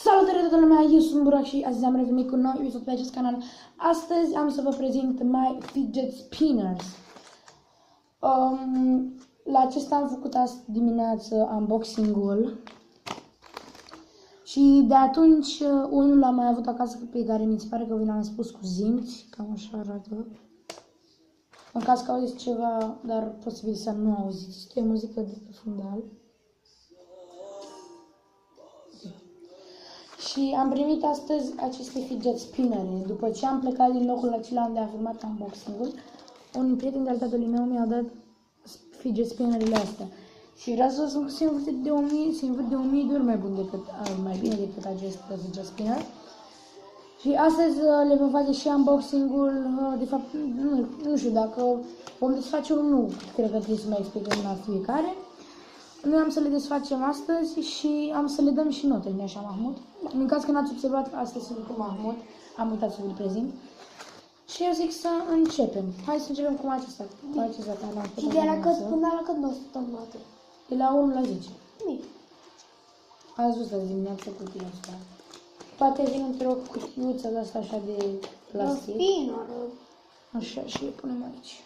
Salutare toată lumea, eu sunt Burak și astăzi am revenit cu un nou episod pe acest canal. Astăzi am să vă prezint My Fidget Spinners. La acesta am făcut azi dimineață unboxing-ul. Și de atunci unul l-am mai avut acasă pe care mi se pare că vi l-am spus cu zinți. Cam așa arată. În caz că auziți ceva, dar posibil să nu auziți. Este o muzică de pe fundal. Și am primit astăzi aceste fidget spinnere. După ce am plecat din locul acela unde am filmat unboxing-ul, un prieten de-al tatălui meu mi-a dat fidget spinnerele astea. Și vreau să vă spun că se învârte de 1000 de ori mai bine decât acest fidget spinner. Și astăzi le vom face și unboxing-ul, de fapt, nu știu dacă vom desface unul, nu cred că trebuie să mai explicăm la fiecare. Noi am să le desfacem astăzi și am să le dăm și note, nu așa, Mahmud? În caz că n-ați observat, astăzi sunt cu Mahmud, am uitat să vi-l prezint. Și eu zic să începem. Hai să începem cu acesta. Și de la cât până la cât nu o să dăm note? De la 1 la 10. Mic. Ați văzut azi dimineața cutia asta. Poate vin într-o cutiuță de asta așa de plastic. Spinner. Așa, și le punem aici.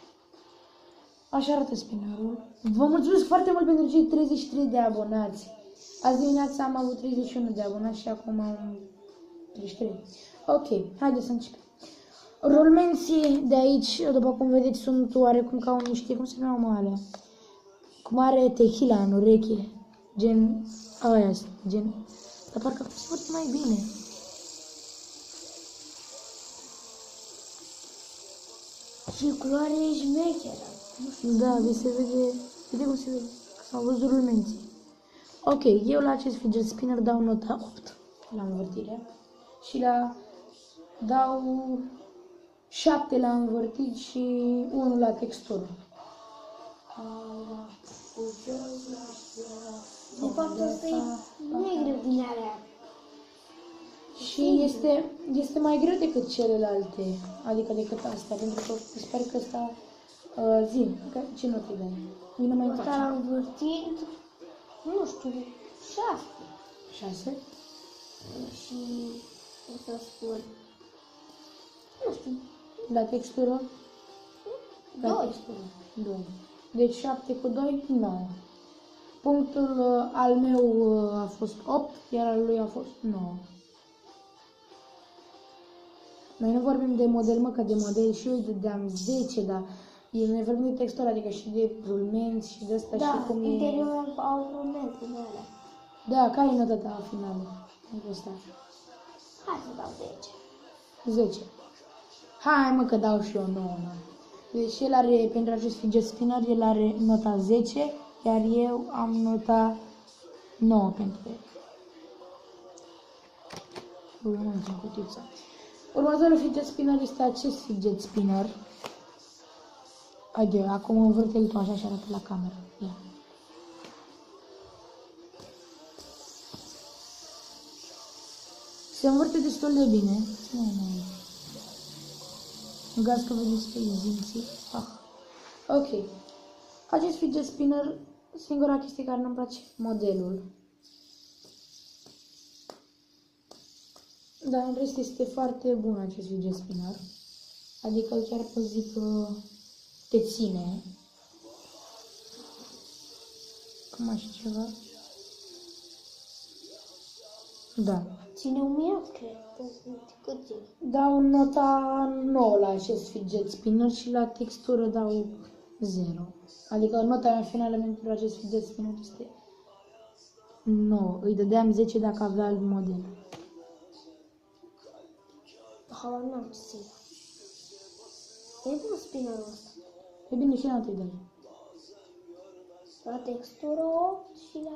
Așa arată spinnerul. Vă mulțumesc foarte mult pentru cei 33 de abonați. Azi dimineața am avut 31 de abonați și acum am 33. Ok, haideți să începem. Rulmenții de aici, după cum vedeți, sunt oarecum ca un, știi cum se numeau alea? Cum are tequila în ureche. Gen, aia sunt, gen. Dar parcă se foarte mai bine. Și culoare șmecheră. Da, se vede cum se vede. S-au văzut rulmenții. Ok, eu la acest fidget spinner dau nota 8 la învârtire și dau 7 la învârtit și 1 la textură. De fapt, asta e negru din alea. Și este mai greu decât celelalte, adică decât astea, pentru că sper că ăsta zi, ce notă dai? Vine mai Asta l-am învârtit, nu știu, 6. 6? Și o să spun, nu știu, La textură? 2. 2. Deci 7 cu 2, 9. Punctul al meu a fost 8, iar al lui a fost 9. Noi nu vorbim de model, mă, că de model și eu îi dădeam 10, dar noi vorbim de textură, adică și de rulmenți și de asta Da, și cum e... interiorul au rulmenți din alea. Da, care e nota ta finală? Asta. Hai să dau 10. 10. Hai, mă, că dau și eu 9. Deci el are, pentru acest fidget spinner, el are nota 10, iar eu am nota 9 pentru el. Urmăm în cutiuță. Următorul fidget spinner este acest fidget spinner. Haide, acum învârte-l tu așa și arată la cameră. Ia. Se învârte destul de bine. În caz că vedeți pe zinții. Ok. Acest fidget spinner, singura chestie care nu-mi place, modelul. Dar în rest este foarte bun acest fidget spinner. Adică chiar pot zic că te ține. Cam așa ceva. Da. Ține un minut, cred. Cât ține? Dau nota 9 la acest fidget spinner și la textură dau 0. Adică nota mea finală pentru acest fidget spinner este 9. Îi dădeam 10 dacă avea alt model. Habar n-am ce să iau. E bun spinnerul ăsta. E bine, și notă îi dai. La textură 8 și la...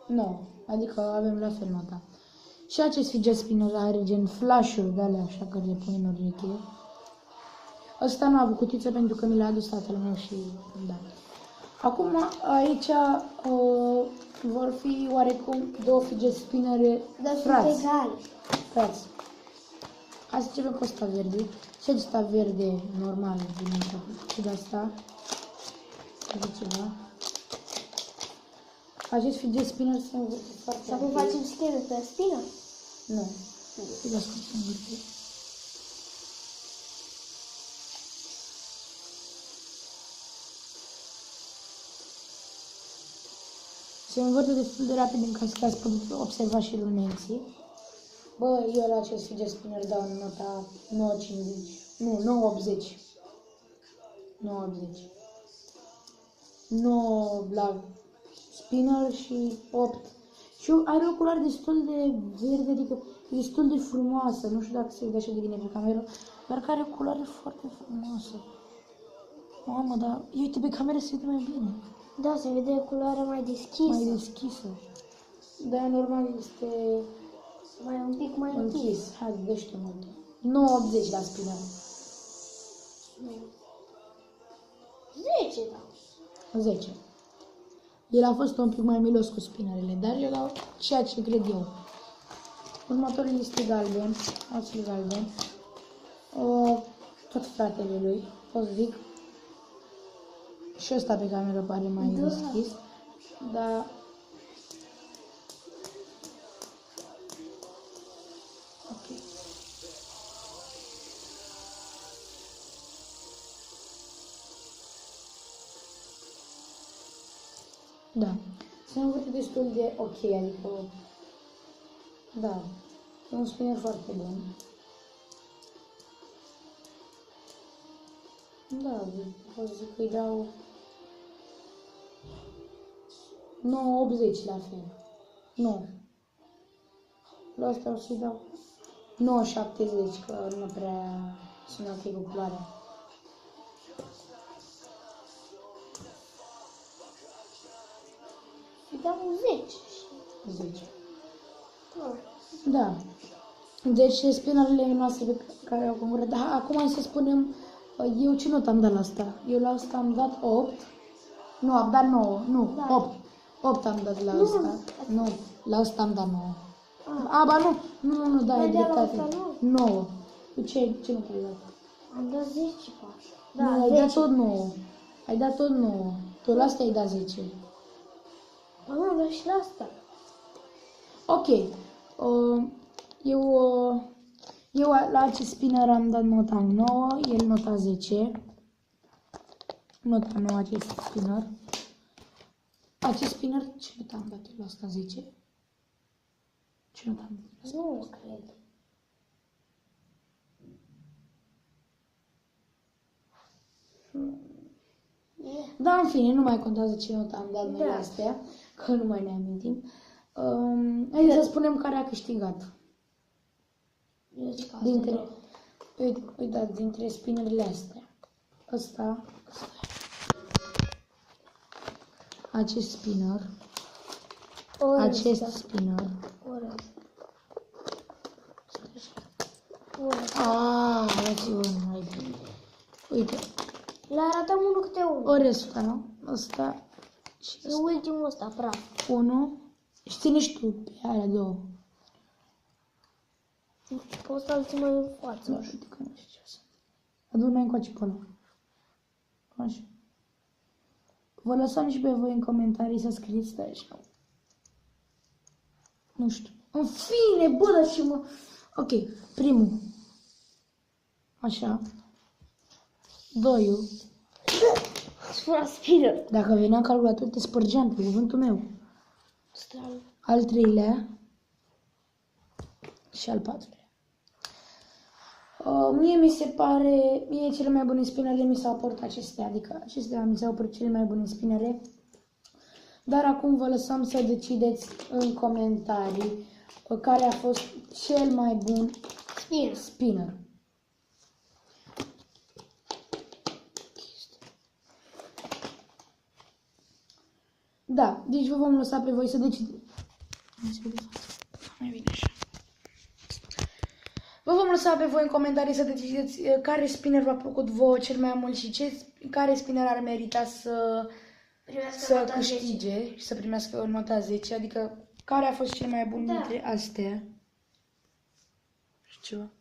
9. Adică avem la fel nota. Și acest fidget spinner are gen flash-uri de alea așa care le pun în ureche. Ăsta nu a avut cutiță pentru că mi l-a adus tatăl meu și da. Acum aici vor fi oarecum două fidget spinnere frați. Frați. Hai să începem cu ăsta verde. Și acesta verde normal din început. Și de asta. Ceva. Acest fidget spinner se învârte foarte Și acum facem scheme pe spină? Nu. Îi las cum se învârte. Se învârte destul de rapid încât ați putut observa și dumneavoastră. Bă, eu la acest fidget spinner dau nota 9,50. Nu, 9,80. 9,80. 9 la spinner și 8. Și are o culoare destul de verde, adică destul de frumoasă. Nu știu dacă se vede așa de bine pe cameră, dar care are o culoare foarte frumoasă. Mamă, dar uite pe cameră se vede mai bine. Da, se vede culoarea mai deschisă. Mai deschisă. Dar normal este Mai un pic mai închis. Hai, dă-și tu mult. 9,80 la spinner. 10, da. 10. El a fost un pic mai milos cu spinarele, dar eu dau ceea ce cred eu. Următorul este galben, acel galben. Tot fratele lui, pot să zic. Și ăsta pe cameră pare mai deschis, dar ok. Da, se învârte destul de ok, adică da, e un spinner foarte bun. Da, pot să zic că îi dau 9,80 la fel. Nu. La asta o să-i dau 9,70, că nu prea sunt ok cu culoarea. Îi dau 10. 10. Da. Da. Deci spinarele noastre pe care au concurat. Da, acum hai să spunem, eu ce notă am dat la asta? Eu la asta am dat 8. Nu, am dat 9. Nu, Da. 8. 8 am dat la asta. Nu, la asta am dat 9. Ba nu, da, e Ai dat la dreptate. asta 9. Tu ce notă ai dat? Am dat 10, parcă. Da, Da, ai 10. dat tot 9. Ai dat tot 9. Tu la asta ai dat 10. Am dat și la asta. Ok. Eu la acest spinner am dat nota 9, el nota 10. Nota 9 acest spinner. Acest spinner, ce notă am dat la asta 10? Ce notă am dat? Nu cred. Da, în fine, nu mai contează ce notă am dat noi Da. la astea, că nu mai ne amintim. Hai să spunem care a câștigat. Eu zic asta. Dintre, uitați, dintre spinnerele astea. Ăsta. Acest spinner. Acest spinner. Dați-vă mai bine. Uite, Le arătăm unul câte unul. ori ăsta, nu? Ăsta și E ultimul ăsta, praf. 1. Și ține și tu pe alea două. Poți să-l ții mai în față. Nu știu că nu știu ce o să. Adu-l mai încoace pe ăla. Așa. Vă lăsăm și pe voi în comentarii să scrieți, stai așa. Nu știu. În fine, bă, dar și mă... Ok, primul. Așa. Doiul. Spune spinner. Dacă venea în calculator, te spărgeam pe cuvântul meu. Stai. Al treilea. Și al patrulea. Mie mi se pare, mie cele mai bune spinere mi s-au părut acestea, adică acestea mi s-au părut cele mai bune spinere. Dar acum vă lăsăm să decideți în comentarii care a fost cel mai bun spinner. Da, deci vă vom lăsa pe voi să decideți. Mai bine așa. Vă vom lăsa pe voi în comentarii să decideți care spinner v-a plăcut vouă cel mai mult și care spinner ar merita să câștige și să primească nota 10, adică care a fost cel mai bun dintre astea. Știu.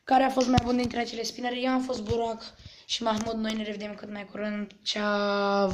Care a fost mai bun dintre acele spinere? Eu am fost Burak și Mahmud, noi ne revedem cât mai curând. Ceau!